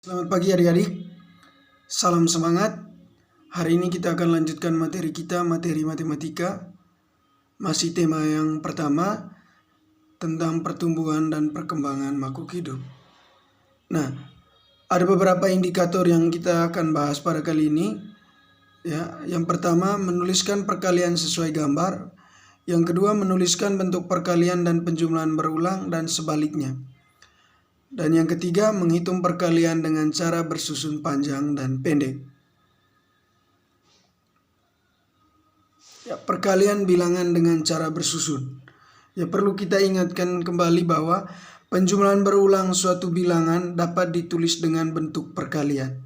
Selamat pagi adik-adik, salam semangat. Hari ini kita akan lanjutkan materi kita, materi matematika. Masih tema yang pertama tentang pertumbuhan dan perkembangan makhluk hidup. Nah, ada beberapa indikator yang kita akan bahas pada kali ini. Ya, yang pertama menuliskan perkalian sesuai gambar. Yang kedua menuliskan bentuk perkalian dan penjumlahan berulang dan sebaliknya. Dan yang ketiga, menghitung perkalian dengan cara bersusun panjang dan pendek. Ya, perkalian bilangan dengan cara bersusun. Ya, perlu kita ingatkan kembali bahwa penjumlahan berulang suatu bilangan dapat ditulis dengan bentuk perkalian.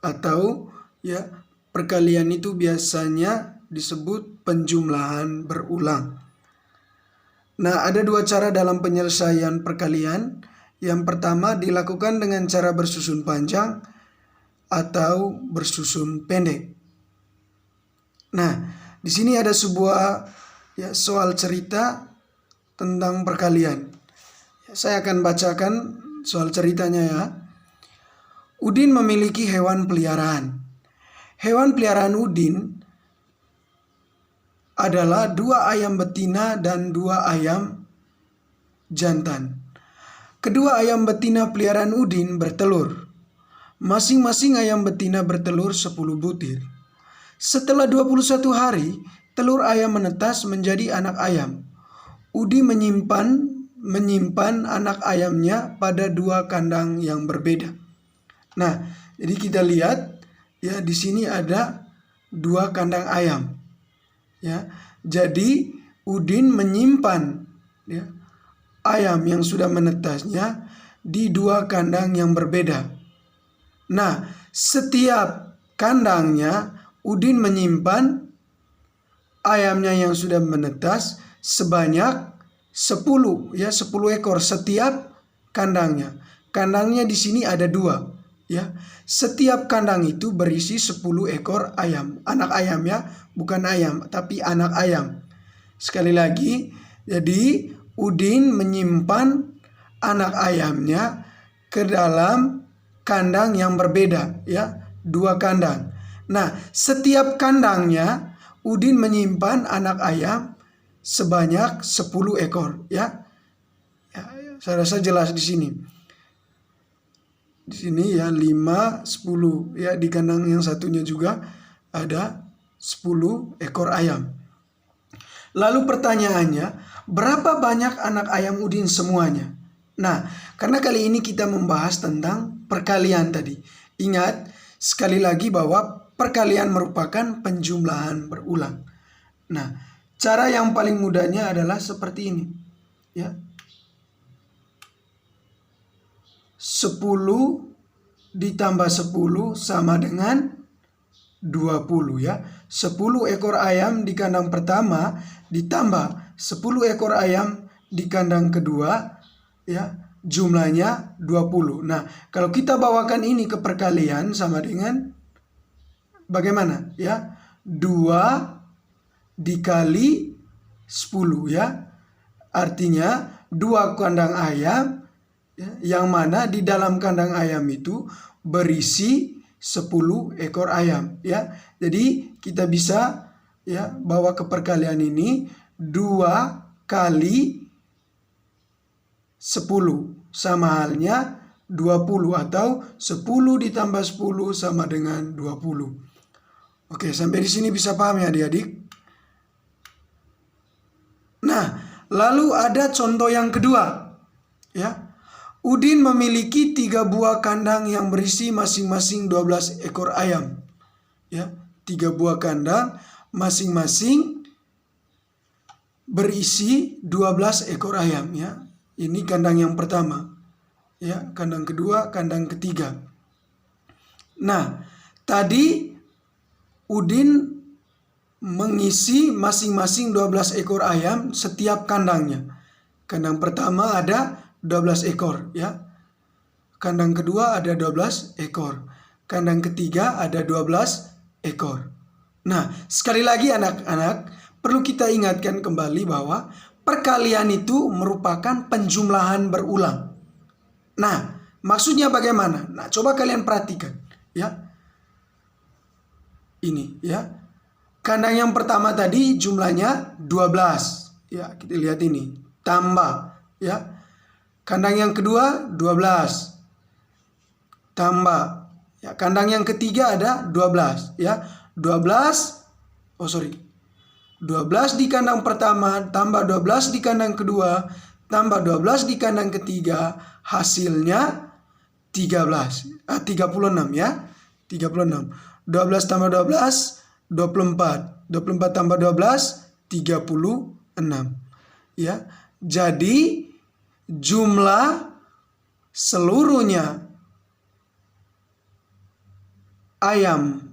Atau ya, perkalian itu biasanya disebut penjumlahan berulang. Nah, ada dua cara dalam penyelesaian perkalian. Yang pertama dilakukan dengan cara bersusun panjang atau bersusun pendek. Nah, di sini ada sebuah soal cerita tentang perkalian. Saya akan bacakan soal ceritanya ya. Udin memiliki hewan peliharaan. Hewan peliharaan Udin adalah 2 ayam betina dan 2 ayam jantan. Kedua ayam betina peliharaan Udin bertelur. Masing-masing ayam betina bertelur 10 butir. Setelah 21 hari, telur ayam menetas menjadi anak ayam. Udin menyimpan anak ayamnya pada 2 kandang yang berbeda. Nah, jadi kita lihat ya di sini ada 2 kandang ayam. Ya, jadi Udin menyimpan ayam yang sudah menetasnya di 2 kandang yang berbeda. Nah, setiap kandangnya Udin menyimpan ayamnya yang sudah menetas sebanyak 10 ekor setiap kandangnya. Kandangnya di sini ada 2 ya. Setiap kandang itu berisi 10 ekor ayam. Anak ayam ya, bukan ayam tapi anak ayam. Sekali lagi, jadi Udin menyimpan anak ayamnya ke dalam kandang yang berbeda ya, 2 kandang. Nah, setiap kandangnya Udin menyimpan anak ayam sebanyak 10 ekor ya. Saya rasa jelas di sini. Di sini ya 5, 10 ya, di kandang yang satunya juga ada 10 ekor ayam. Lalu pertanyaannya, berapa banyak anak ayam Udin semuanya? Nah, karena kali ini kita membahas tentang perkalian tadi. Ingat sekali lagi bahwa perkalian merupakan penjumlahan berulang. Nah, cara yang paling mudahnya adalah seperti ini. Ya. 10 ditambah 10 sama dengan 20 ya. 10 ekor ayam di kandang pertama ditambah 10 ekor ayam di kandang kedua ya, jumlahnya 20. Nah, kalau kita bawakan ini ke perkalian sama dengan bagaimana ya? 2 dikali 10 ya. Artinya 2 kandang ayam ya, yang mana di dalam kandang ayam itu berisi 10 ekor ayam ya. Jadi kita bisa ya bawa ke perkalian ini 2 kali 10 sama halnya 20 atau 10 ditambah 10 sama dengan 20. Oke, sampai di sini bisa paham ya adik-adik? Nah, lalu ada contoh yang kedua ya. Udin memiliki 3 buah kandang yang berisi masing-masing 12 ekor ayam. Ya, 3 buah kandang masing-masing berisi 12 ekor ayam ya. Ini kandang yang pertama. Ya, kandang kedua, kandang ketiga. Nah, tadi Udin mengisi masing-masing 12 ekor ayam setiap kandangnya. Kandang pertama ada 12 ekor ya. Kandang kedua ada 12 ekor. Kandang ketiga ada 12 ekor. Nah, sekali lagi anak-anak, perlu kita ingatkan kembali bahwa perkalian itu merupakan penjumlahan berulang. Nah, Maksudnya bagaimana? Nah, coba kalian perhatikan ya. Ini ya. Kandang yang pertama tadi jumlahnya 12. Ya, kita lihat ini. Tambah ya. Kandang yang kedua 12. Tambah. Ya, kandang yang ketiga ada 12 ya. 12 di kandang pertama tambah 12 di kandang kedua tambah 12 di kandang ketiga, hasilnya 36 ya. 36. 12 tambah 12 24. 24 tambah 12 36 ya. Jadi jumlah seluruhnya ayam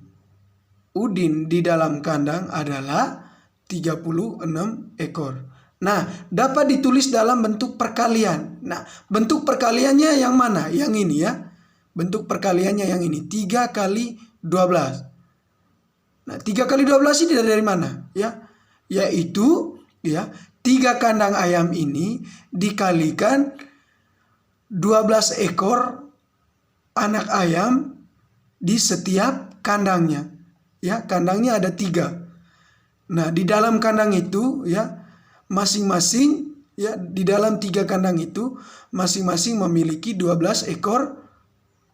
Udin di dalam kandang adalah 36 ekor. Nah, dapat ditulis dalam bentuk perkalian. Nah, bentuk perkaliannya yang mana? Yang ini ya. Bentuk perkaliannya yang ini. 3 kali 12. Nah, 3 kali 12 ini dari mana? Ya, yaitu ya 3 kandang ayam ini dikalikan 12 ekor anak ayam di setiap kandangnya. Ya, kandangnya ada 3. Nah, di dalam kandang itu ya masing-masing ya di dalam 3 kandang itu masing-masing memiliki 12 ekor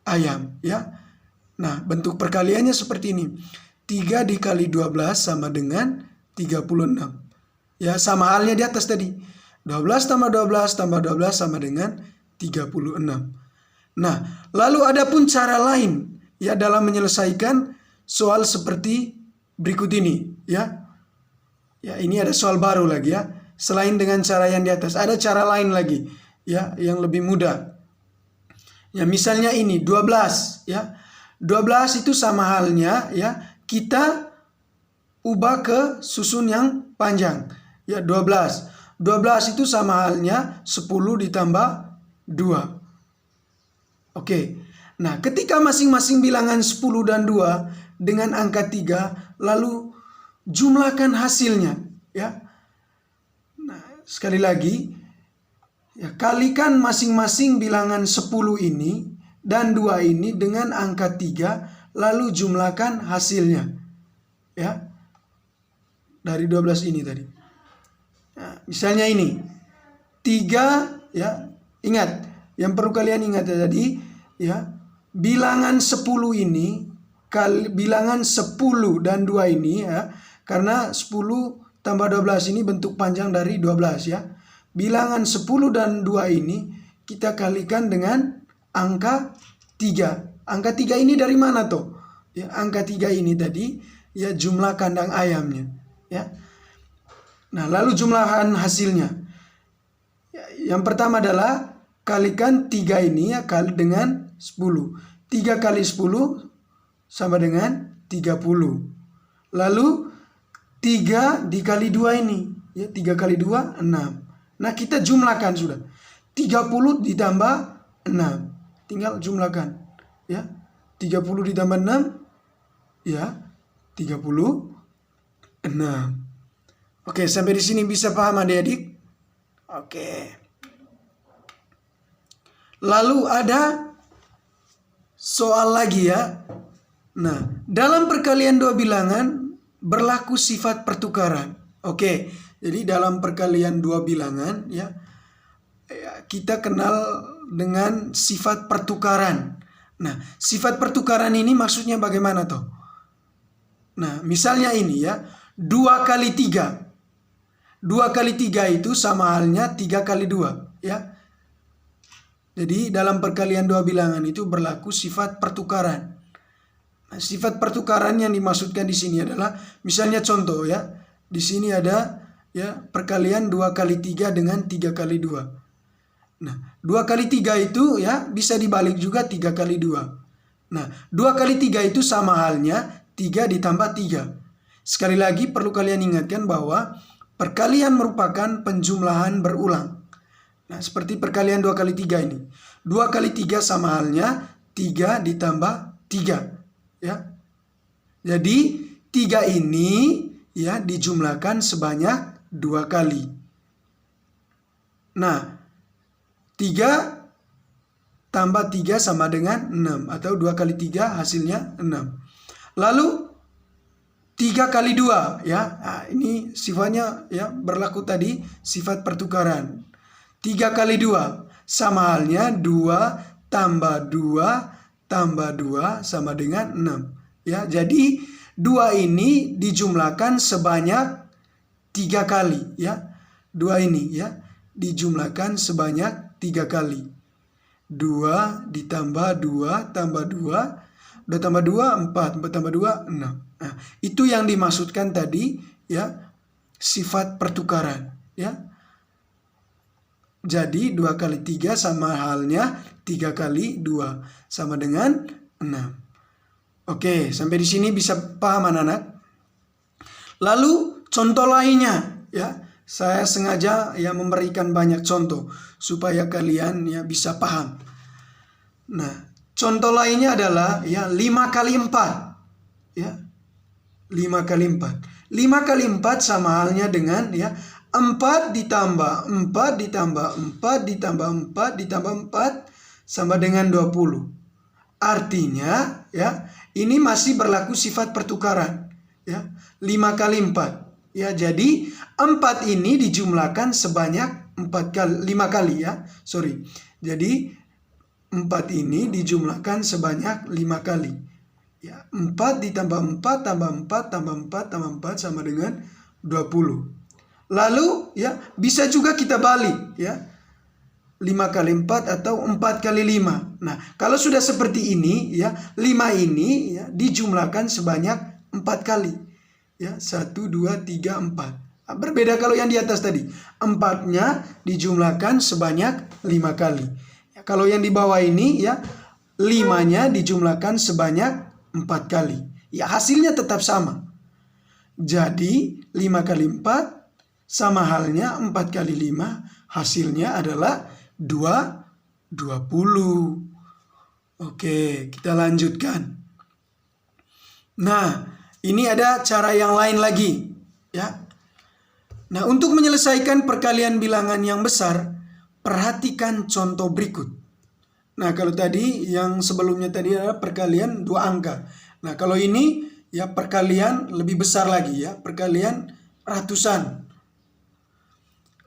ayam ya. Nah, bentuk perkaliannya seperti ini. 3 dikali 12 sama dengan 36. Ya, sama halnya di atas tadi. 12 tambah 12 tambah 12 sama dengan 36. Nah, lalu ada pun cara lain ya dalam menyelesaikan soal seperti berikut ini ya. Ya, ini ada soal baru lagi ya. Selain dengan cara yang di atas, ada cara lain lagi ya yang lebih mudah. Ya, misalnya ini 12 ya. 12 itu sama halnya ya kita ubah ke susun yang panjang. Ya, 12. 12 itu sama halnya 10 ditambah 2. Oke. Nah, ketika masing-masing bilangan 10 dan 2 dengan angka 3, lalu jumlahkan hasilnya ya. Nah, sekali lagi ya, kalikan masing-masing bilangan 10 ini dan 2 ini dengan angka 3, lalu jumlahkan hasilnya ya. Dari 12 ini tadi. Nah, misalnya ini 3 ya. Ingat, yang perlu kalian ingat tadi ya, bilangan 10 ini bilangan 10 dan 2 ini ya, karena 10 tambah 12 ini bentuk panjang dari 12 ya. Bilangan 10 dan 2 ini kita kalikan dengan angka 3. Angka 3 ini dari mana toh? Ya, angka 3 ini tadi ya jumlah kandang ayamnya ya. Nah, lalu jumlahan hasilnya. Ya, yang pertama adalah kalikan 3 ini ya kali dengan 10. 3 kali 10 sama dengan 30. Lalu 3 dikali 2 ini. Ya, 3 kali 2, 6. Nah, kita jumlahkan sudah. 30 ditambah 6. Tinggal jumlahkan. Ya, 30 ditambah 6. Ya, 36. Oke, sampai di sini bisa paham adik-adik? Oke. Lalu ada soal lagi ya. Nah, dalam perkalian 2 bilangan berlaku sifat pertukaran. Oke, jadi dalam perkalian 2 bilangan ya, kita kenal dengan sifat pertukaran. Nah, sifat pertukaran ini maksudnya bagaimana toh? Nah, misalnya ini ya, 2 kali 3. 2 kali 3 itu sama halnya 3 kali 2 ya. Jadi dalam perkalian 2 bilangan itu berlaku sifat pertukaran. Nah, sifat pertukaran yang dimaksudkan di sini adalah misalnya contoh ya. Di sini ada ya perkalian 2 kali 3 dengan 3 kali 2. Nah, 2 kali 3 itu ya bisa dibalik juga 3 kali 2. Nah, 2 kali 3 itu sama halnya 3 ditambah 3. Sekali lagi perlu kalian ingatkan bahwa perkalian merupakan penjumlahan berulang. Nah, seperti perkalian 2 kali 3 ini. 2 kali 3 sama halnya 3 ditambah 3. Ya. Jadi 3 ini ya dijumlahkan sebanyak 2 kali. Nah, 3 tambah 3 sama dengan 6. Atau 2 kali 3 hasilnya 6. Lalu 3 kali 2 ya. Nah, ini sifatnya ya berlaku tadi sifat pertukaran. 3 kali 2 sama halnya 2 tambah 2 tambah 2 sama dengan 6. Ya, jadi 2 ini dijumlahkan sebanyak 3 kali ya. 2 ini ya dijumlahkan sebanyak 3 kali. 2 ditambah 2 tambah 2 tambah 2 4 tambah 2 6. Nah, itu yang dimaksudkan tadi ya sifat pertukaran ya. Jadi 2 kali 3 sama halnya 3 kali 2 sama dengan 6. Oke, sampai di sini bisa paham anak-anak? Lalu contoh lainnya ya. Saya sengaja ya memberikan banyak contoh supaya kalian ya bisa paham. Nah, contoh lainnya adalah ya 5 kali 4 ya. 5 kali 4. 5 kali 4 sama halnya dengan ya 4 ditambah 4 ditambah 4 ditambah 4 ditambah 4 sama dengan 20. Artinya ya ini masih berlaku sifat pertukaran ya. 5 kali 4 ya, jadi 4 ini dijumlahkan sebanyak 5 kali ya. Sorry. Jadi 4 ini dijumlahkan sebanyak 5 kali. Ya, 4 ditambah 4 tambah 4 tambah 4 tambah 4 sama dengan 20. Lalu ya bisa juga kita balik ya. 5 kali 4 atau 4 kali 5. Nah, kalau sudah seperti ini ya, 5 ini ya dijumlahkan sebanyak 4 kali. Ya, 1 2 3 4. Nah, berbeda kalau yang di atas tadi. 4-nya dijumlahkan sebanyak 5 kali. Ya, kalau yang di bawah ini ya 5-nya dijumlahkan sebanyak 4 kali. Ya, hasilnya tetap sama. Jadi 5 kali 4 sama halnya 4 kali 5, hasilnya adalah 20. Oke, kita lanjutkan. Nah, ini ada cara yang lain lagi ya. Nah, untuk menyelesaikan perkalian bilangan yang besar, perhatikan contoh berikut. Nah, kalau tadi yang sebelumnya tadi adalah perkalian 2 angka. Nah, kalau ini ya perkalian lebih besar lagi ya, perkalian ratusan.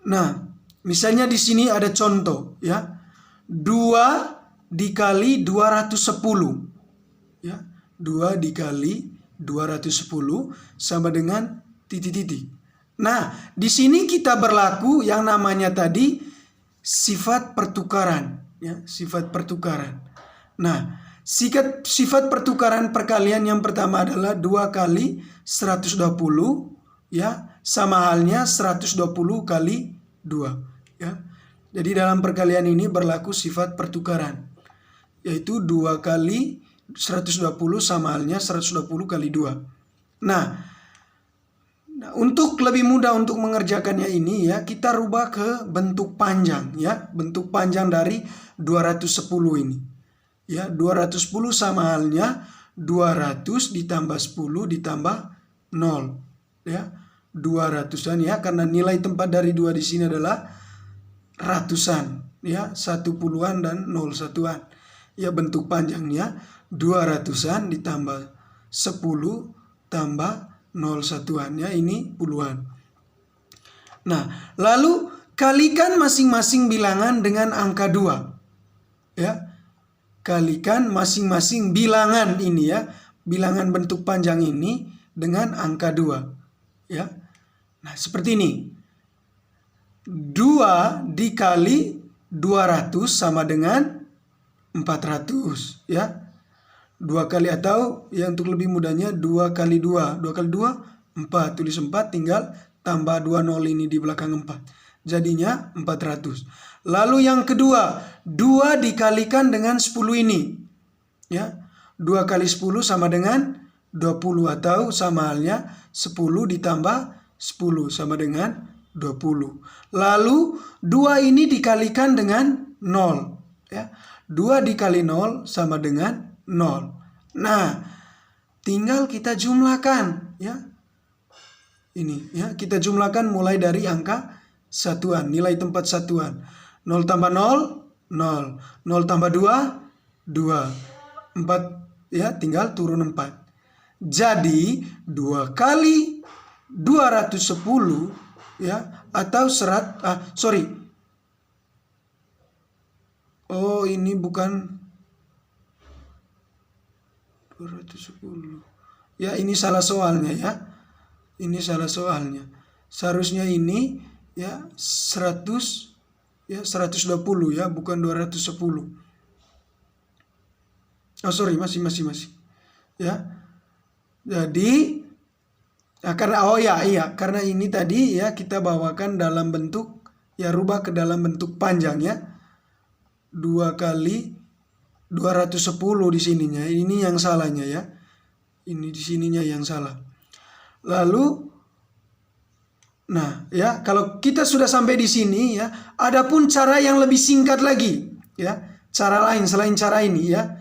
Nah, misalnya di sini ada contoh ya. 2 dikali 210. Ya, 2 dikali 210 sama dengan titik-titik. Nah, di sini kita berlaku yang namanya tadi sifat pertukaran. Ya, sifat pertukaran. Nah, sifat pertukaran perkalian yang pertama adalah 2 kali 120 ya sama halnya 120 kali 2 ya. Jadi dalam perkalian ini berlaku sifat pertukaran yaitu 2 kali 120 sama halnya 120 kali 2. Nah, untuk lebih mudah untuk mengerjakannya ini ya, kita rubah ke bentuk panjang ya, bentuk panjang dari 210 ini. Ya, 210 sama halnya 200 ditambah 10 ditambah 0. Ya, 200-an ya, karena nilai tempat dari 2 di sini adalah ratusan ya, 1 puluhan dan 0 satuan. Ya, bentuk panjangnya 200-an ditambah 10 tambah 0 satuannya ini puluhan. Nah, lalu kalikan masing-masing bilangan dengan angka 2. Ya. Kalikan masing-masing bilangan ini ya, bilangan bentuk panjang ini dengan angka 2. Ya. Nah, seperti ini. 2 dikali 200 sama dengan 400 ya. 2 kali atau ya untuk lebih mudahnya 2 kali 2. 2 kali 2 4. Tulis 4 tinggal tambah 2 nol ini di belakang 4. Jadinya 400. Lalu yang kedua, 2 dikalikan dengan 10 ini. Ya. 2 kali 10 sama dengan 20 atau sama halnya 10 ditambah 10 sama dengan 20. Lalu 2 ini dikalikan dengan 0. Ya. 2 dikali 0 sama dengan 0. Nah, tinggal kita jumlahkan ya. Ini ya, kita jumlahkan mulai dari angka satuan, nilai tempat satuan. 0 tambah 0, 0. 0 tambah 2, 2. 4 ya, tinggal turun 4. Jadi 2 kali 210 ya, atau oh ini bukan 210 ya, ini salah soalnya ya, ini salah soalnya. Seharusnya ini ya 100 ya, 120 ya, bukan 210. Oh sorry, masih ya. Jadi karena iya, karena ini tadi ya kita bawakan dalam bentuk ya, rubah ke dalam bentuk panjang ya. 2 kali 210 di sininya. Ini yang salahnya ya. Ini di sininya yang salah. Lalu nah ya, kalau kita sudah sampai di sini ya, adapun cara yang lebih singkat lagi ya. Cara lain selain cara ini ya.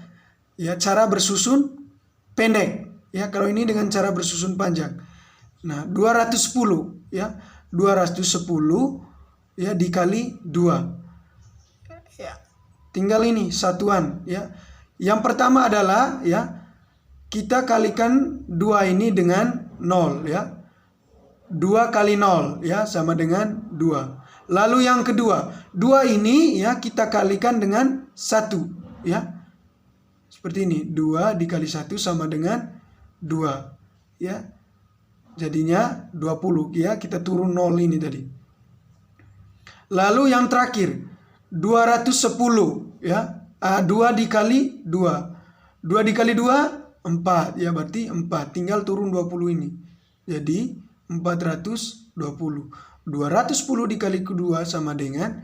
Ya, cara bersusun pendek ya. Kalau ini dengan cara bersusun panjang. Nah, 210 ya. 210 ya dikali 2. Ya. Tinggal ini satuan ya. Yang pertama adalah ya, kita kalikan 2 ini dengan 0 ya. 2 kali 0 ya sama dengan 2. Lalu yang kedua, 2 ini ya kita kalikan dengan 1 ya. Seperti ini, 2 dikali 1 sama dengan 2 ya. Jadinya 20 ya, kita turun 0 ini tadi. Lalu yang terakhir 210 ya. 2 dikali 2. 2 dikali 2 4 ya, berarti 4. Tinggal turun 20 ini. Jadi 420. 210 dikali kedua sama dengan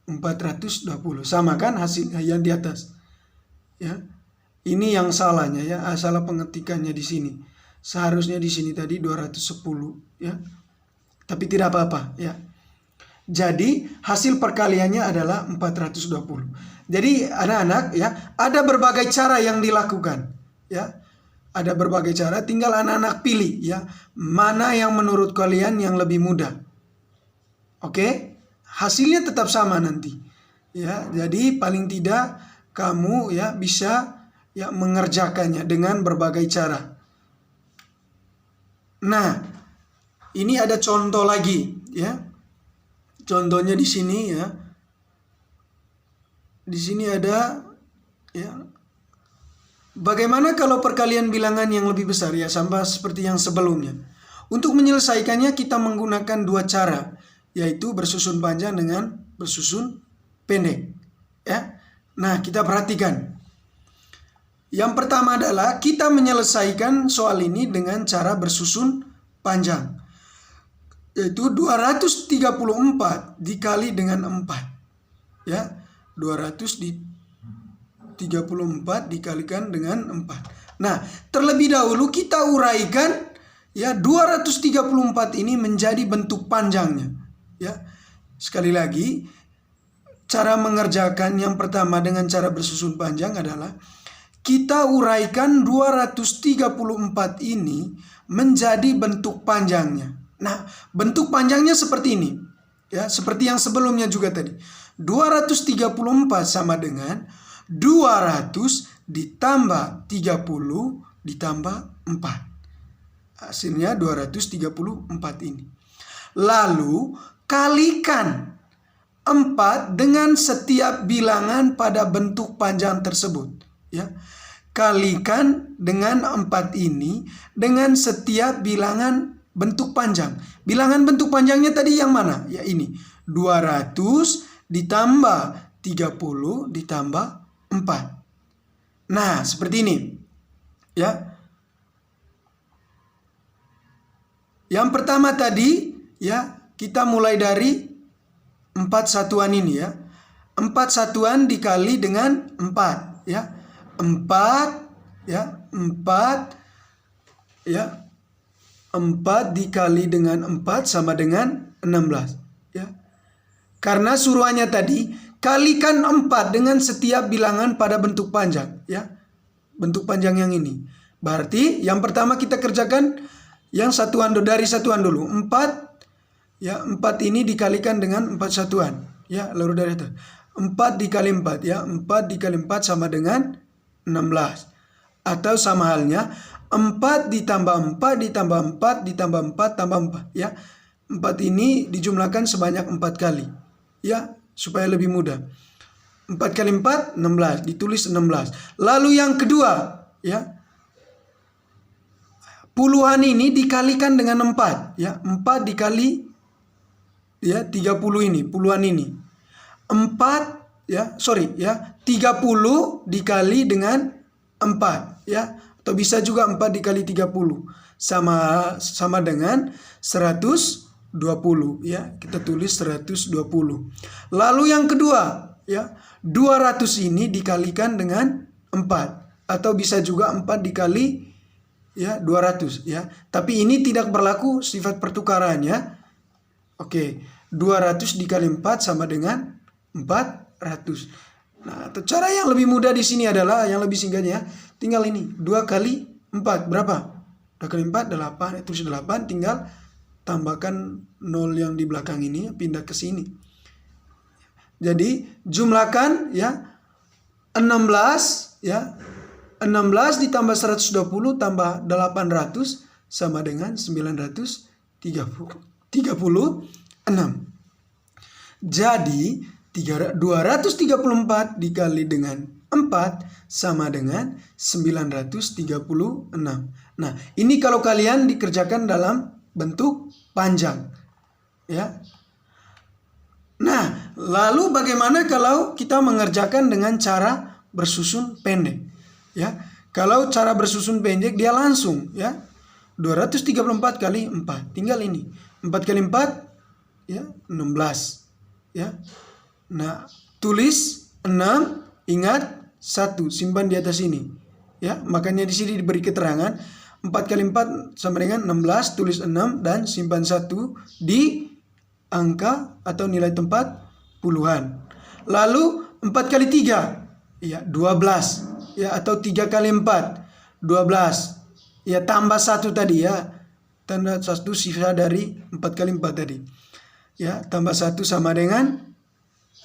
420. Sama kan hasilnya yang di atas. Ya. Ini yang salahnya ya, salah pengetikannya di sini. Seharusnya di sini tadi 210 ya. Tapi tidak apa-apa ya. Jadi hasil perkaliannya adalah 420. Jadi anak-anak ya, ada berbagai cara yang dilakukan ya. Ada berbagai cara, tinggal anak-anak pilih ya, mana yang menurut kalian yang lebih mudah. Oke? Hasilnya tetap sama nanti. Ya, jadi paling tidak kamu ya bisa ya mengerjakannya dengan berbagai cara. Nah, ini ada contoh lagi ya. Contohnya di sini ya. Di sini ada ya. Bagaimana kalau perkalian bilangan yang lebih besar ya, sama seperti yang sebelumnya. Untuk menyelesaikannya kita menggunakan 2 cara, yaitu bersusun panjang dengan bersusun pendek ya. Nah, kita perhatikan. Yang pertama adalah kita menyelesaikan soal ini dengan cara bersusun panjang. Yaitu 234 dikali dengan 4. Ya, 234 dikalikan dengan 4. Nah, terlebih dahulu kita uraikan ya 234 ini menjadi bentuk panjangnya. Ya. Sekali lagi, cara mengerjakan yang pertama dengan cara bersusun panjang adalah kita uraikan 234 ini menjadi bentuk panjangnya. Nah, bentuk panjangnya seperti ini. Ya, seperti yang sebelumnya juga tadi. 234 sama dengan 200 ditambah 30 ditambah 4. Hasilnya 234 ini. Lalu kalikan 4 dengan setiap bilangan pada bentuk panjang tersebut. Ya, kalikan dengan 4 ini dengan setiap bilangan bentuk panjang. Bilangan bentuk panjangnya tadi yang mana? Ya ini. 200 ditambah 30 ditambah 4. Nah, seperti ini. Ya. Yang pertama tadi ya, kita mulai dari 4 satuan ini ya. 4 satuan dikali dengan 4 ya. 4 ya, 4 ya. 4 dikali dengan 4 sama dengan 16 ya. Karena suruhannya tadi kalikan 4 dengan setiap bilangan pada bentuk panjang ya. Bentuk panjang yang ini. Berarti yang pertama kita kerjakan yang satuan dari satuan dulu. 4 ya, 4 ini dikalikan dengan 4 satuan ya, lalu dari itu 4 dikali 4 ya. 4 dikali 4 sama dengan 16. Atau sama halnya 4 ditambah 4 ditambah 4 ditambah 4 tambah 4 ya. 4 ini dijumlahkan sebanyak 4 kali ya, supaya lebih mudah. 4 kali 4 16, ditulis 16. Lalu yang kedua ya, puluhan ini dikalikan dengan 4 ya. 4 dikali ya 30 ini, puluhan ini. 4 ya, sorry ya, 30 dikali dengan 4 ya, atau bisa juga 4 dikali 30 sama dengan 120 ya. Kita tulis 120. Lalu yang kedua ya, 200 ini dikalikan dengan 4, atau bisa juga 4 dikali ya 200 ya. Tapi ini tidak berlaku sifat pertukaran ya. Oke, 200 dikali 4 sama dengan 400. Nah, atau cara yang lebih mudah di sini adalah yang lebih singkatnya, tinggal ini 2 kali 4 berapa? 2 kali 4 8, itu 8, tinggal tambahkan 0 yang di belakang ini, pindah ke sini. Jadi jumlahkan ya 16 ya. 16 ditambah 120 tambah 800 sama dengan 936. Jadi 234 dikali dengan 4 sama dengan 936. Nah, ini kalau kalian dikerjakan dalam bentuk panjang ya. Nah, lalu bagaimana kalau kita mengerjakan dengan cara bersusun pendek ya? Kalau cara bersusun pendek dia langsung ya. 234 kali 4, tinggal ini 4 kali 4 ya 16 ya. Nah, tulis 6, ingat 1, simpan di atas ini ya. Makanya di sini diberi keterangan 4 kali 4 sama dengan 16, tulis 6 dan simpan 1 di angka atau nilai tempat puluhan. Lalu 4 kali 3 ya 12 ya, atau 3 kali 4 12 ya, tambah 1 tadi ya. Tambah 1 sisa dari 4 kali 4 tadi ya, tambah 1 sama dengan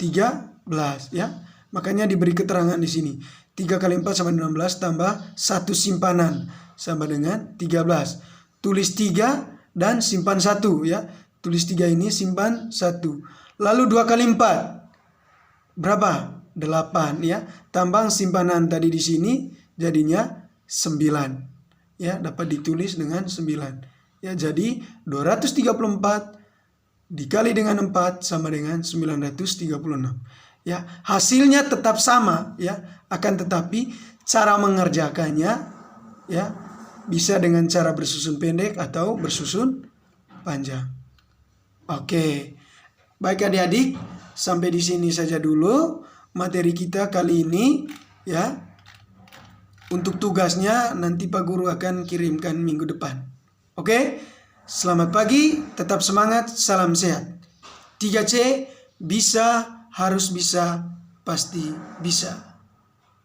13 ya. Makanya diberi keterangan di sini 3 kali 4 sama 16 tambah 1 simpanan sama dengan 13. Tulis 3 dan simpan 1 ya. Tulis 3 ini, simpan 1. Lalu 2 kali 4 berapa? 8 ya. Tambah simpanan tadi di sini jadinya 9 ya, dapat ditulis dengan 9 ya. Jadi 234 dikali dengan 4 sama dengan 936 ya. Hasilnya tetap sama ya, akan tetapi cara mengerjakannya ya bisa dengan cara bersusun pendek atau bersusun panjang. Oke, baik adik-adik, sampai di sini saja dulu materi kita kali ini ya. Untuk tugasnya nanti Pak Guru akan kirimkan minggu depan. Oke, selamat pagi, tetap semangat, salam sehat. 3C, bisa, harus bisa, pasti bisa.